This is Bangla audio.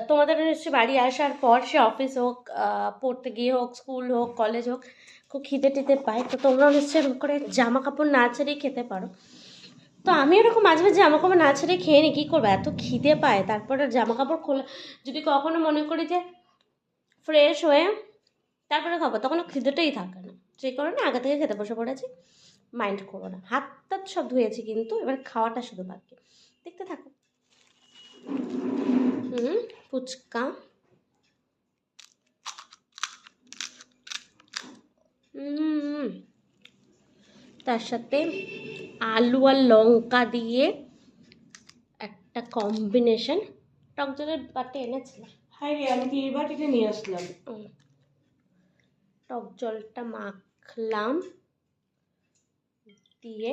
তোমাদের নিশ্চয়ই বাড়ি আসার পর সে অফিস হোক, পড়তে গিয়ে হোক, স্কুল হোক, কলেজ হোক, খুব খিদে টিদে পায়, তো তোমরাও নিশ্চয়ই এরকম করে জামা কাপড় না ছেড়েই খেতে পারো। তো আমি এরকম মাঝে মাঝে জামা কাপড় না ছেড়ে খেয়ে নিই, কী করবো, এত খিদে পায়। তারপরে জামা কাপড় খোলা, যদি কখনো মনে করি যে ফ্রেশ হয়ে তারপরে খাবো, তখন খিদেটাই থাকে না। সেই কারণে আগে থেকে খেতে বসে পড়েছি, মাইন্ড করবো না। হাত টাত সব ধুয়েছি, কিন্তু এবার খাওয়াটা শুধু বাকি। দেখতে থাকো। ফুচকা। তার সাথে আলু আর লঙ্কা দিয়ে একটা কম্বিনেশন। টক জলের বাটি এনেছিলাম। হাই রে, আমি তো এই বাটিটা নিয়ে আসলাম। টক জলটা মাখলাম, দিয়ে